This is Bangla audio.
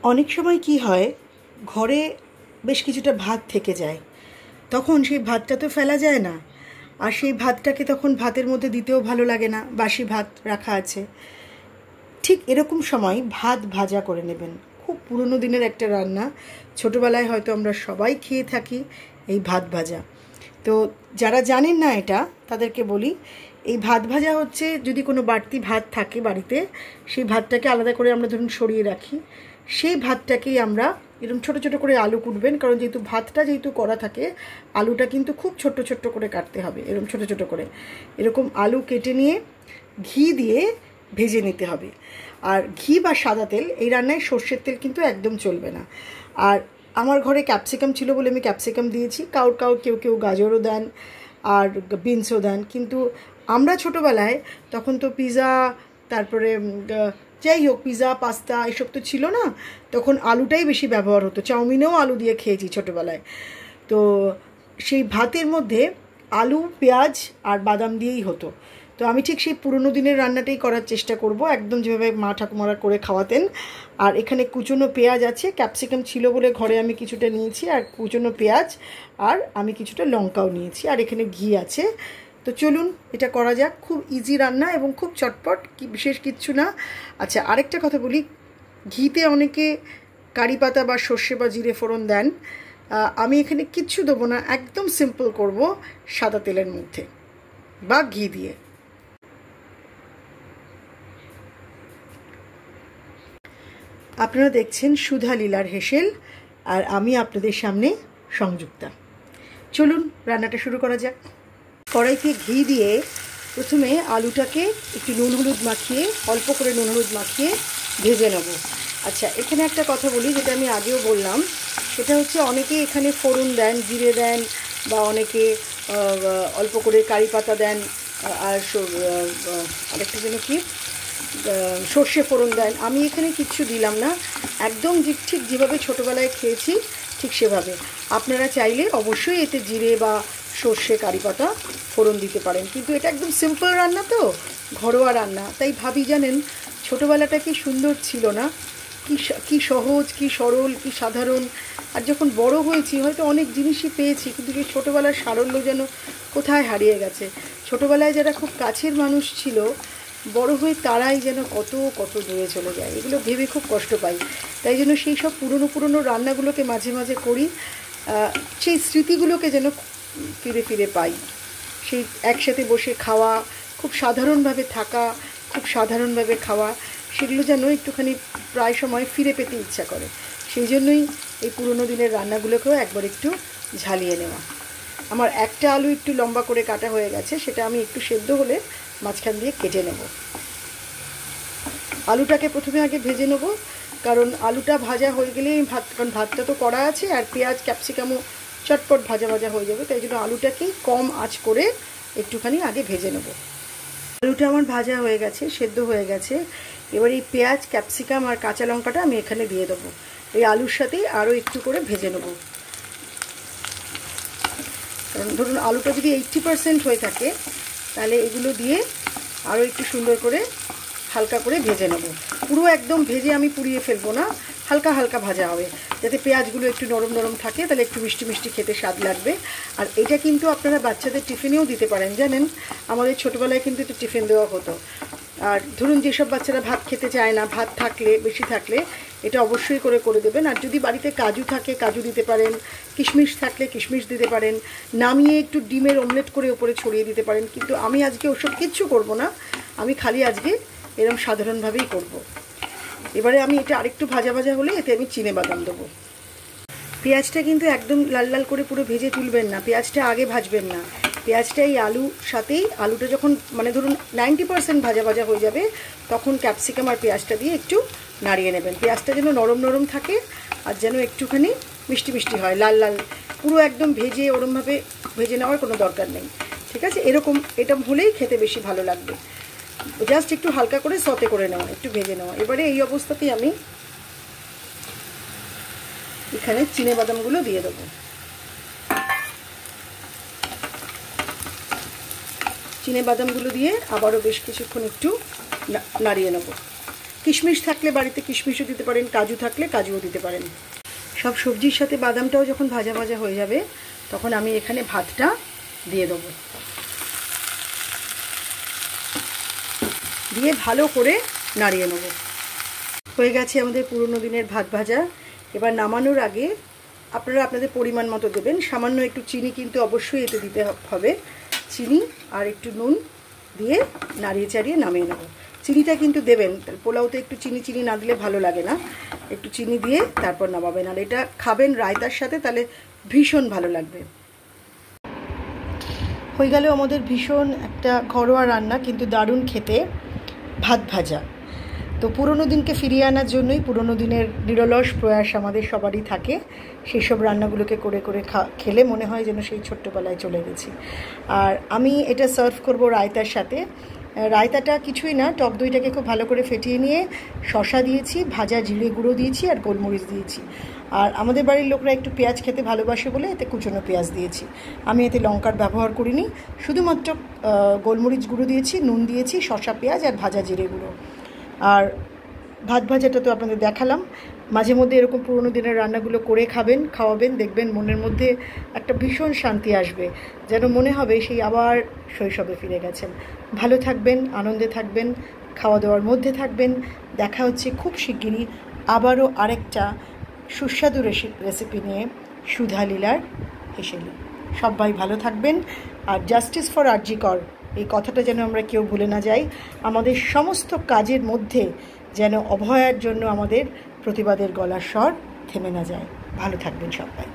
অনেক সময় কি হয়, ঘরে বেশ কিছুটা ভাত থেকে যায়, তখন সেই ভাতটা তো ফেলা যায় না। আর সেই ভাতটাকে তখন ভাতের মধ্যে দিতেও ভালো লাগে না, বাসি ভাত রাখা আছে। ঠিক এরকম সময় ভাত ভাজা করে নেবেন। খুব পুরনো দিনের একটা রান্না, ছোটোবেলায় হয়তো আমরা সবাই খেয়ে থাকি এই ভাত ভাজা। তো যারা জানেন না এটা, তাদেরকে বলি, এই ভাত ভাজা হচ্ছে, যদি কোনো বাড়তি ভাত থাকে বাড়িতে, সেই ভাতটাকে আলাদা করে আমরা ধরুন সরিয়ে রাখি। সেই ভাতটাকেই আমরা এরকম ছোটো ছোটো করে আলু কুটবেন, কারণ যেহেতু ভাতটা যেহেতু করা থাকে, আলুটা কিন্তু খুব ছোট্ট ছোট্ট করে কাটতে হবে। এরকম ছোটো ছোটো করে এরকম আলু কেটে নিয়ে ঘি দিয়ে ভেজে নিতে হবে। আর ঘি বা সাদা তেল, এই রান্নায় সর্ষের তেল কিন্তু একদম চলবে না। আর আমার ঘরে ক্যাপসিকাম ছিল বলে আমি ক্যাপসিকাম দিয়েছি, কেউ কেউ গাজরও দেন আর বিনসও দেন। কিন্তু আমরা ছোটোবেলায় তখন তো পিৎজা, তারপরে যাই হোক, পিৎজা পাস্তা এসব তো ছিল না, তখন আলুটাই বেশি ব্যবহার হতো। চাউমিনেও আলু দিয়ে খেয়েছি ছোটোবেলায়। তো সেই ভাতের মধ্যে আলু, পেঁয়াজ আর বাদাম দিয়েই হতো। তো আমি ঠিক সেই পুরনো দিনের রান্নাটাই করার চেষ্টা করব, একদম যেভাবে মা ঠাকুমারা করে খাওয়াতেন। আর এখানে কুচনো পেঁয়াজ আছে, ক্যাপসিকাম ছিল বলে ঘরে আমি কিছুটা নিয়েছি, আর কুচনো পেঁয়াজ, আর আমি কিছুটা লঙ্কাও নিয়েছি, আর এখানে ঘি আছে। তো চলুন এটা করা যাক। খুব ইজি রান্না এবং খুব চটপট, কি বিশেষ কিচ্ছু না। আচ্ছা, আরেকটা কথা বলি, ঘিতে অনেকে কারি পাতা বা সর্ষে বা জিরে ফোড়ন দেন। আমি এখানে কিচ্ছু দেবো না, একদম সিম্পল করব সাদা তেলের মধ্যে বা ঘি দিয়ে। আপনারা দেখছেন সুধা লীলার হেসেল, আর আমি আপনাদের সামনে সংযুক্তা। চলুন রান্নাটা শুরু করা যাক। কড়াইতে ঘি দিয়ে প্রথমে আলুটাকে একটু নুন হলুদ মাখিয়ে, অল্প করে নুন হলুদ মাখিয়ে ভেজে নেব। আচ্ছা, এখানে একটা কথা বলি, যেটা আমি আগেও বললাম, সেটা হচ্ছে অনেকে এখানে ফোড়ন দেন, জিরে দেন, বা অনেকে অল্প করে কারি পাতা দেন, আর আরেকটা যেন কি সর্ষে ফোড়ন দেন। আমি এখানে কিচ্ছু দিলাম না, একদম ঠিক যেভাবে ছোটোবেলায় খেয়েছি ঠিক সেভাবে। আপনারা চাইলে অবশ্যই এতে জিরে বা সর্ষে কারি পাতা ফোড়ন দিতে পারেন, কিন্তু এটা একদম সিম্পল রান্না, তো ঘরোয়া রান্না, তাই ভাবি জানেন ছোটোবেলাটা কি সুন্দর ছিল না, কি সহজ, কি সরল, কি সাধারণ। আর যখন বড় হয়েছি হয়তো অনেক জিনিসই পেয়েছি, কিন্তু সেই ছোটোবেলার সারল্য যেন কোথায় হারিয়ে গেছে। ছোটোবেলায় যারা খুব কাছের মানুষ ছিল, বড় হয়ে তারাই যেন কত কত দূরে চলে যায়, এগুলো ভেবে খুব কষ্ট পাই। তাই জন্য সেই সব পুরনো রান্নাগুলোকে মাঝে মাঝে করি, সেই স্মৃতিগুলোকে যেন ফিরে ফিরে পাই। সেই একসাথে বসে খাওয়া, খুব সাধারণভাবে থাকা, খুব সাধারণভাবে খাওয়া, সেগুলো যেন একটুখানি প্রায় সময় ফিরে পেতে ইচ্ছা করে। সেই জন্যই এই পুরনো দিনের রান্নাগুলোকেও একবার একটু ঝালিয়ে নেওয়া। আমার একটা আলু একটু লম্বা করে কাটা হয়ে গেছে, সেটা আমি একটু সেদ্ধ হলে মাঝখান দিয়ে কেটে নেব। আলুটাকে প্রথমে আগে ভেজে নেব, কারণ আলুটা ভাজা হয়ে গেলেই কারণ ভাতটা তো করা আছে, আর পেঁয়াজ ক্যাপসিকামও চটপট ভাজা ভাজা হয়ে যাবে, তাই জন্য আলুটাকেই কম আঁচ করে একটুখানি আগে ভেজে নেব। আলুটা আমার ভাজা হয়ে গেছে, সেদ্ধ হয়ে গেছে। এবার এই পেঁয়াজ, ক্যাপসিকাম আর কাঁচা লঙ্কাটা আমি এখানে দিয়ে দেবো। এই আলুর সাথেই আরও একটু করে ভেজে নেব। কারণ ধরুন আলুটা যদি 80% হয়ে থাকে, তাহলে এগুলো দিয়ে আরও একটু সুন্দর করে হালকা করে ভেজে নেব। পুরো একদম ভেজে আমি পুড়িয়ে ফেলবো না, হালকা হালকা ভাজা হবে, যাতে পেঁয়াজগুলো একটু নরম নরম থাকে, তাহলে একটু মিষ্টি মিষ্টি খেতে স্বাদ লাগবে। আর এটা কিন্তু আপনারা বাচ্চাদের টিফিনেও দিতে পারেন, জানেন আমাদের ছোটোবেলায় কিন্তু এটা টিফিন দেওয়া হতো। আর ধরুন যেসব বাচ্চারা ভাত খেতে চায় না, ভাত থাকলে বেশি থাকলে এটা অবশ্যই করে দেবেন। আর যদি বাড়িতে কাজু থাকে কাজু দিতে পারেন, কিশমিশ থাকলে কিশমিশ দিতে পারেন, নামিয়ে একটু ডিমের অমলেট করে ওপরে ছড়িয়ে দিতে পারেন। কিন্তু আমি আজকে ওসব কিচ্ছু করব না, আমি খালি আজকে এরকম সাধারণভাবেই করব। এবারে আমি এটা আরেকটু ভাজা ভাজা হলে এতে আমি চিনেবাদাম দেবো। পেঁয়াজটা কিন্তু একদম লাল লাল করে পুরো ভেজে তুলবেন না, পেঁয়াজটা আগে ভাজবেন না। পেঁয়াজটা এই আলুর সাথেই, আলুটা যখন মানে ধরুন 90% ভাজা ভাজা হয়ে যাবে, তখন ক্যাপসিকাম আর পেঁয়াজটা দিয়ে একটু নাড়িয়ে নেবেন। পেঁয়াজটা যেন নরম নরম থাকে, আর যেন একটুখানি মিষ্টি মিষ্টি হয়, লাল লাল পুরো একদম ভেজে ওরমভাবে ভেজে নেওয়ার কোনো দরকার নেই, ঠিক আছে? এরকম এটা হলেই খেতে বেশি ভালো লাগবে। জাস্ট একটু হালকা করে সতে করে নেওয়া, একটু ভেজে নেওয়া। এবারে এই অবস্থাতেই আমি এখানে চিনেবাদামগুলো দিয়ে দেবো। চিনেবাদামগুলো দিয়ে আবারও বেশ কিছুক্ষণ একটু নাড়িয়ে নেব। কিশমিশ থাকলে বাড়িতে কিশমিশও দিতে পারেন, কাজু থাকলে কাজুও দিতে পারেন। সব সবজির সাথে বাদামটাও যখন ভাজা ভাজা হয়ে যাবে তখন আমি এখানে ভাতটা দিয়ে দেবো, দিয়ে ভালো করে নাড়িয়ে নেব। হয়ে গেছে আমাদের পুরনো দিনের ভাত ভাজা। এবার নামানোর আগে আপনারা আপনাদের পরিমাণ মতো দেবেন। সামান্য একটু চিনি কিন্তু অবশ্যই এতে দিতে হবে, চিনি আর একটু নুন দিয়ে নাড়িয়ে চাড়িয়ে নামিয়ে নেব। চিনিটা কিন্তু দেবেন, পোলাওতে একটু চিনি না দিলে ভালো লাগে না, একটু চিনি দিয়ে তারপর নামাবেন। আর এটা খাবেন রায়তার সাথে, তাহলে ভীষণ ভালো লাগবে। হয়ে গেল আমাদের ভীষণ একটা ঘরোয়া রান্না, কিন্তু দারুণ খেতে, ভাত ভাজা। তো পুরনো দিনকে ফিরিয়ে আনার জন্যই পুরনো দিনের নিরলস প্রয়াস আমাদের সবারই থাকে। সেই সব রান্নাগুলোকে করে করে খেলে মনে হয় যেন সেই ছোট্টবেলায় চলে গেছি। আর আমি এটা সার্ভ করব রায়তার সাথে। রায়তাটা কিছুই না, টক দইটাকে খুব ভালো করে ফেটিয়ে নিয়ে শসা দিয়েছি, ভাজা জিরে গুঁড়ো দিয়েছি আর গোলমরিচ দিয়েছি। আর আমাদের বাড়ির লোকরা একটু পেঁয়াজ খেতে ভালোবাসে বলে এতে কুচনো পেঁয়াজ দিয়েছি। আমি এতে লঙ্কার ব্যবহার করিনি, শুধুমাত্র গোলমরিচ গুঁড়ো দিয়েছি, নুন দিয়েছি, শসা পেঁয়াজ আর ভাজা জিরে গুঁড়ো। আর ভাত ভাজাটা তো আপনাদের দেখালাম। মাঝে মধ্যে এরকম পুরনো দিনের রান্নাগুলো করে খাওয়াবেন, দেখবেন মনের মধ্যে একটা ভীষণ শান্তি আসবে, যেন মনে হবে সেই আবার শৈশবে ফিরে গেছেন। ভালো থাকবেন, আনন্দে থাকবেন, খাওয়া দাওয়ার মধ্যে থাকবেন। দেখা হচ্ছে খুব শিগগিরই আবারও আরেকটা সুস্বাদু রেসিপি নিয়ে সুধা লীলার হেসেলি। সবাই ভালো থাকবেন। আর জাস্টিস ফর আরজি কর এই কথাটা যেন আমরা কেউ ভুলে না যাই। আমাদের সমস্ত কাজের মধ্যে যেন অভয়ার জন্য আমাদের প্রতিবাদের গলার স্বর থেমে না যায়। ভালো থাকবেন সবাই।